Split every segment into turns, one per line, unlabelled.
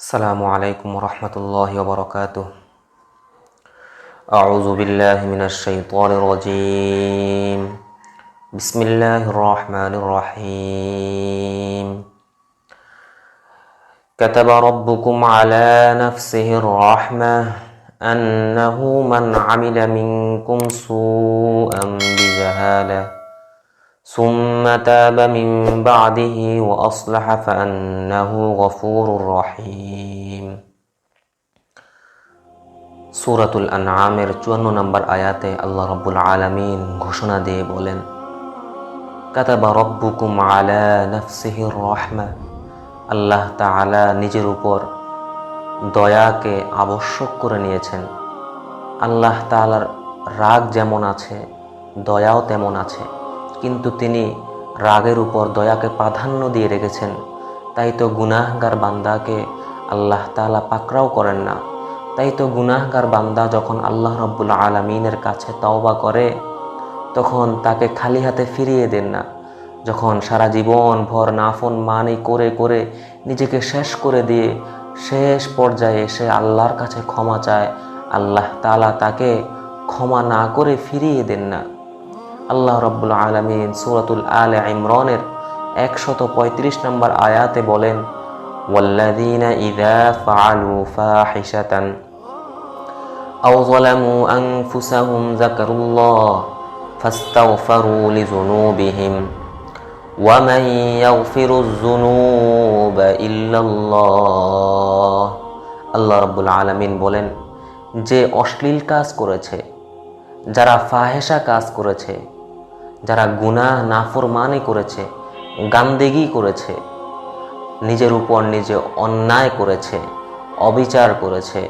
আসসালামু আলাইকুম রহমতুল্লাহি ওয়া বারাকাতুহু। আউযু বিল্লাহি মিনাশ শাইতানির রাজীম। বিসমিল্লাহির রহমানির রহিম। কাতাবা রাব্বুকুম আলা নাফসিহির রাহমাহ আন্নাহু মান আমিলা মিনকুম সুআন বিজাহালাহ ثم تاب من بعده وأصلح فأنه غفور رحيم। সূরাতুল আনআমের ৫৪ নম্বর আয়াতে আল্লাহ রাব্বুল আলামিন ঘোষণা দিয়ে বলেন, কাতাবা রাব্বুকুম আলা নাফসিহির রাহমা। আল্লাহ তাআলা নিজের উপর দয়াকে আবশ্যক করে নিয়েছেন। আল্লাহ তাআলার রাগ যেমন আছে, দয়াও তেমন আছে, কিন্তু তিনি রাগের উপর দয়াকে প্রাধান্য দিয়ে রেখেছেন। তাই তো গুনাহগার বান্দাকে আল্লাহ তাআলা পাকড়াও করেন না। তাই তো গুনাহগার বান্দা যখন আল্লাহ রাব্বুল আলামিনের কাছে তওবা করে, তখন তাকে খালি হাতে ফিরিয়ে দেন না। যখন সারা জীবন ভর নাফরমানি করে করে নিজেকে শেষ করে দিয়ে শেষ পর্যায়ে এসে আল্লাহর কাছে ক্ষমা চায়, আল্লাহ তাআলা তাকে ক্ষমা না করে ফিরিয়ে দেন না। আল্লাহ রাব্বুল আলামিন সূরাতুল আলে ইমরানের ১৩৫ নম্বর আয়াতে বলেন, ওয়াল্লাযীনা ইযা ফাআলু ফাহিশাতান আও যালামু আনফুসাহুম যাকারুল্লাহ ফাস্তাগফারু লিযুনুবিহিম ওয়া মান ইয়াগফিরুয যুনুবা ইল্লাল্লাহ। আল্লাহ রাব্বুল আলামিন বলেন, যে অশ্লীল কাজ করেছে, যারা ফাহেশা কাজ করেছে, যারা গুনাহ নাফরমানি করেছে, গান্দেগি করেছে, নিজের উপর নিজে অন্যায় করেছে, অবিচার করেছে,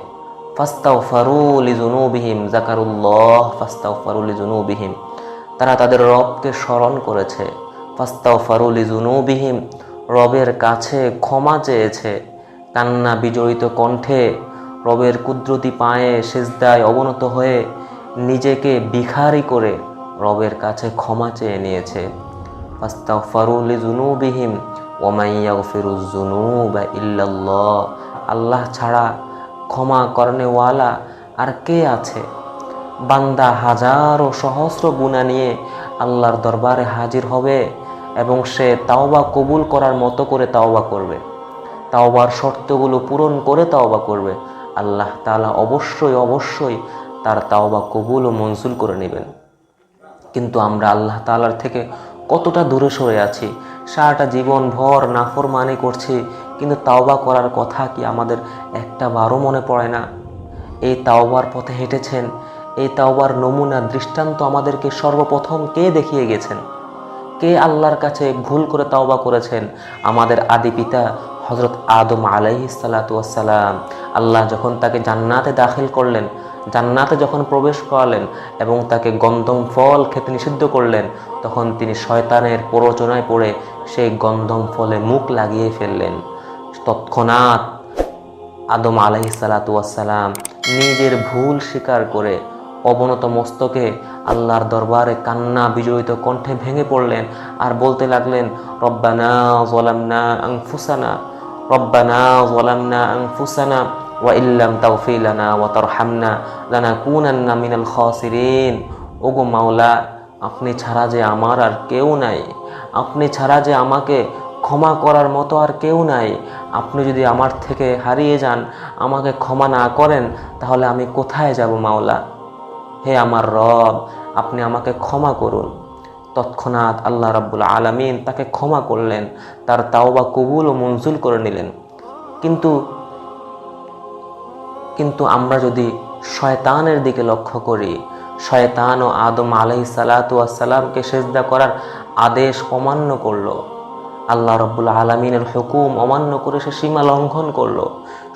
ফাস্তাগফারু লিযুনুবিহিম যাকারুল্লাহ ফাস্তাগফারু লিযুনুবিহিম, তারা তাদের রবকে স্মরণ করেছে, ফাস্তাগফারু লিযুনুবিহিম, রবের কাছে ক্ষমা চেয়েছে, কান্না বিজড়িত কণ্ঠে রবের কুদরতি পায়ে সিজদায় অবনত হয়ে নিজেকে ভিখারি করে রবের কাছে ক্ষমা চেয়ে নিয়েছে। ফাস্তাগফারু লিযুনুবিহিম ওয়া মান ইয়াগফিরুয যুনুবা ইল্লাল্লাহ। আল্লাহ ছাড়া ক্ষমা করনেওয়ালা আর কে আছে? বান্দা হাজারো সহস্র গুনাহ নিয়ে আল্লাহর দরবারে হাজির হবে এবং সে তাওবা কবুল করার মতো করে তাওবা করবে, তাওবার শর্তগুলো পূরণ করে তাওবা করবে। আল্লাহ তাআলা অবশ্যই তার তাওবা কবুল ও মঞ্জুর করে নেবেন। কিন্তু আমরা আল্লাহ তাআলার থেকে কতটা দূরে সরে আছি। সারাটা জীবন ভর নাফরমানি করছি, কিন্তু তাওবা করার কথা কি আমাদের একটা বারও মনে পড়ে না? এই তাওবার পথে হেঁটেছেন, এই তাওবার নমুনা দৃষ্টান্ত আমাদেরকে সর্বপ্রথম কে দেখিয়ে গেছেন? কে আল্লাহর কাছে ভুল করে তাওবা করেছেন? আমাদের আদি পিতা হযরত আদম আলাইহিস সালাতু ওয়াস সালাম। আল্লাহ যখন তাকে জান্নাতে দাখিল করলেন, জান্নাতে যখন প্রবেশ করালেন এবং তাকে গন্ধম ফল খেতে নিষিদ্ধ করলেন, তখন তিনি শয়তানের প্ররোচনায় পড়ে সেই গন্ধম ফলে মুখ লাগিয়ে ফেললেন। তৎক্ষণাৎ আদম আলাইহিস সালাতু ওয়াস সালাম নিজের ভুল স্বীকার করে অবনত মস্তকে আল্লাহর দরবারে কান্না বিজড়িত কণ্ঠে ভেঙে পড়লেন আর বলতে লাগলেন, রব্বানা যালামনা আনফুসানা, রব্বানা যালামনা আনফুসানা ওয়া ইল্লাম তাগফির লানা ওয়া তারহামনা লানাকুনান্না মিনাল খাসিরিন। ওগো মাওলা, আপনি ছাড়া যে আমার আর কেউ নাই, আপনি ছাড়া যে আমাকে ক্ষমা করার মতো আর কেউ নাই। আপনি যদি আমার থেকে হারিয়ে যান, আমাকে ক্ষমা না করেন, তাহলে আমি কোথায় যাব মাওলা? হে আমার রব, আপনি আমাকে ক্ষমা করুন। তৎক্ষণাৎ আল্লাহ রাব্বুল আলামিন তাকে ক্ষমা করলেন, তার তাওবা কবুল ও মঞ্জুর করে নিলেন। কিন্তু আমরা যদি শয়তানের দিকে লক্ষ্য করি, শয়তান ও আদম আলাইহিস সালাতু ওয়াস সালামকে সিজদা করার আদেশ অমান্য করলো, আল্লাহ রাব্বুল আলামিনের হুকুম অমান্য করে সে সীমা লঙ্ঘন করলো।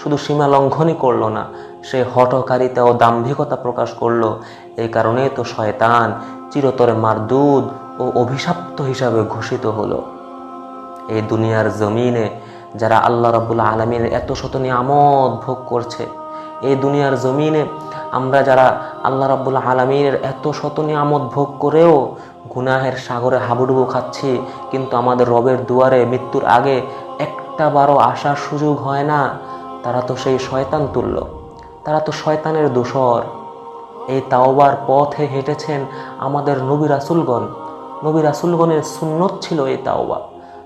শুধু সীমা লঙ্ঘনই করলো না, সে হঠকারিতা ও দাম্ভিকতা প্রকাশ করলো। এই কারণেই তো শয়তান চিরতরে মারদুদ ও অভিশপ্ত হিসাবে ঘোষিত হলো। এই দুনিয়ার জমিনে যারা আল্লাহ রাব্বুল আলামিনের এত শত নিয়ামত ভোগ করছে, এই দুনিয়ার জমিনে আমরা যারা আল্লাহ রাব্বুল আলামিনের এত শত নিয়ামত ভোগ করেও গুনাহের সাগরে হাবুডুবু খাচ্ছি, কিন্তু আমাদের রবের দুয়ারে মৃত্যুর আগে একটা বারও আসার সুযোগ হয় না। তারা তো সেই শয়তান তুল্য, তারা তো শয়তানের দোসর। এই তাওবার পথে হেঁটেছেন আমাদের নবী রাসূলগণের সুন্নত ছিল এই তাওবা।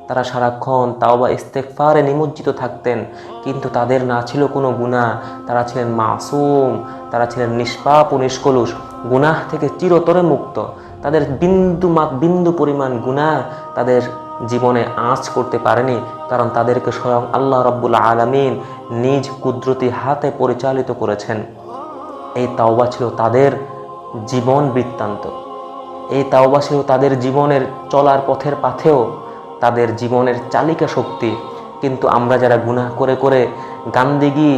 তারা সারাক্ষণ তাওবা ইস্তেগফারে নিমজ্জিত থাকতেন, কিন্তু তাদের না ছিল কোনো গুনাহ। তারা ছিলেন মাসুম, তারা ছিলেন নিষ্পাপ ও নিষ্কলুষ, গুনাহ থেকে চিরতরে মুক্ত। তাদের বিন্দু পরিমাণ গুনাহ তাদের জীবনে আঁচ করতে পারেনি, কারণ তাদেরকে স্বয়ং আল্লাহ রাব্বুল আলামিন নিজ কুদরতি হাতে পরিচালিত করেছেন। এই তাওবা ছিল তাদের জীবন বৃত্তান্ত, এই তাওবা ছিল তাদের জীবনের চলার পথের পাথেও, তাদের জীবনের চালিকা শক্তি। কিন্তু আমরা যারা গুনাহ করে করে, গান্দেগি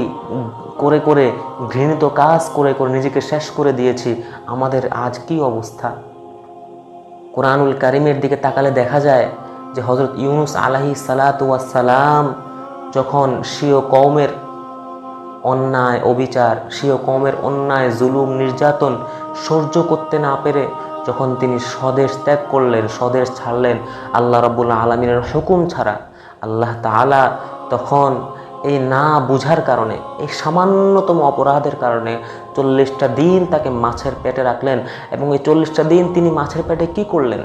করে করে, ঘৃণিত কাজ করে করে নিজেকে শেষ করে দিয়েছি, আমাদের আজ কি অবস্থা? কোরআনুল কারিমের দিকে তাকালে দেখা যায় যে হযরত ইউনুস আলাইহিস সালাতু ওয়াস সালাম যখন স্বীয় কওমের অন্যায় অবিচার, স্বীয় কওমের অন্যায় জুলুম নির্যাতন সহ্য করতে না পেরে যখন তিনি স্বদেশ ত্যাগ করলেন, স্বদেশ ছাড়লেন আল্লাহ রাব্বুল আলামিনের হুকুম ছাড়া, আল্লাহ তাআলা তখন এই না বুঝার কারণে, এই সামান্যতম অপরাধের কারণে 40টা দিন তাকে মাছের পেটে রাখলেন। এবং এই 40টা দিন তিনি মাছের পেটে কি করলেন?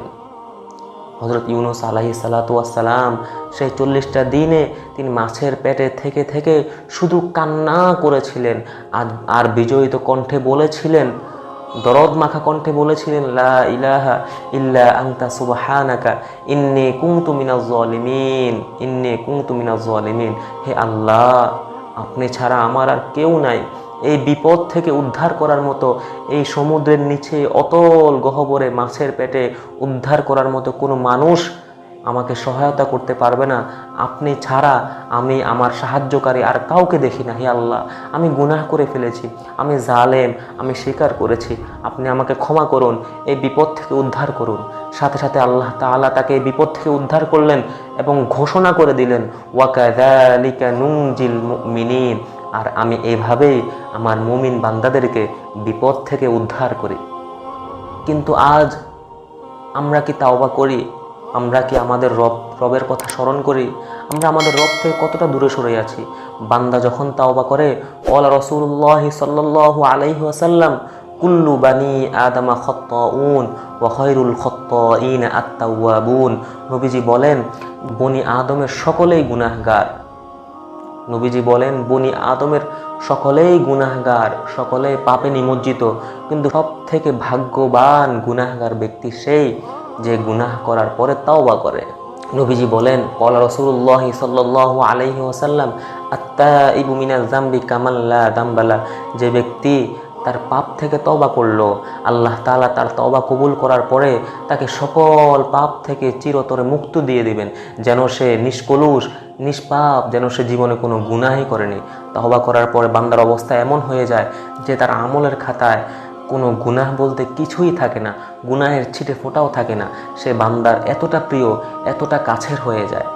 হযরত ইউনুস আলাইহিস সালাতু ওয়াস সালাম সেই 40টা দিনে তিনি মাছের পেটে থেকে থেকে শুধু কান্না করেছিলেন, আর বিজয়িত কণ্ঠে বলেছিলেন, দরদ মাখা কণ্ঠে বলেছিলেন, লা ইলাহা ইল্লা আনতা সুবহানাকা ইন্নী কুনতু মিনাজ জালিমিন, ইন্নী কুনতু মিনাজ জালিমিন। হে আল্লাহ, আপনি ছাড়া আমার আর কেউ নাই। এই বিপদ থেকে উদ্ধার করার মতো, এই সমুদ্রের নিচে অতল গহ্বরে মাছের পেটে উদ্ধার করার মতো কোনো মানুষ আমাকে সহায়তা করতে পারবে না। আপনি ছাড়া আমি আমার সাহায্যকারী আর কাউকে দেখি না। হে আল্লাহ, আমি গুনাহ করে ফেলেছি, আমি জালেম, আমি স্বীকার করেছি, আপনি আমাকে ক্ষমা করুন, এই বিপদ থেকে উদ্ধার করুন। সাথে সাথে আল্লাহ তাআলা তাকে এই বিপদ থেকে উদ্ধার করলেন এবং ঘোষণা করে দিলেন, ওয়া কাযালিকা নুনজিল মুমিনিন, আর আমি এইভাবেই আমার মুমিন বান্দাদেরকে বিপদ থেকে উদ্ধার করি। কিন্তু আজ আমরা কি তাওবা করি? আমরা কি আমাদের রবের কথা স্মরণ করি? আমরা আমাদের রব থেকে কতটা দূরে সরে আছি? বান্দা যখন তাওবা করে, ক্বালা রাসূলুল্লাহ সাল্লাল্লাহু আলাইহি ওয়াসাল্লাম, কুল্লু বানি আদামা খাত্তাউন ওয়া খায়রুল খাত্তাইন আত-তাওয়াবুন। নবীজি বলেন, বনি আদমের সকলেই গুনাহগার। নবীজি বলেন, বনি আদমের সকলেই গুনাহগার, সকলেই পাপে নিমজ্জিত, কিন্তু সব থেকে ভাগ্যবান গুনাহগার ব্যক্তি সেই যে গুনাহ করার পরে তাওবা করে। নবীজি বলেন, ক্বালা রাসূলুল্লাহ সাল্লাল্লাহু আলাইহি ওয়াসাল্লাম, আত-তাইবু মিনাজ যামবি কামান লা যামবা লা। যে ব্যক্তি তার পাপ থেকে তওবা করলো, আল্লাহ তাআলা তার তওবা কবুল করার পরে তাকে সকল পাপ থেকে চিরতরে মুক্ত দিয়ে দিবেন, যেন সে নিষ্কলুষ নিষ্পাপ, যেন সে জীবনে কোনো গুনাহই করেনি। তওবা করার পরে বান্দার অবস্থা এমন হয়ে যায় যে তার আমলের খাতায় কোনো গুনাহ বলতে কিছুই থাকে না, গুনাহের ছিটে ফোঁটাও থাকে না। সে বান্দার এতটা প্রিয়, এতটা কাছের হয়ে যায়।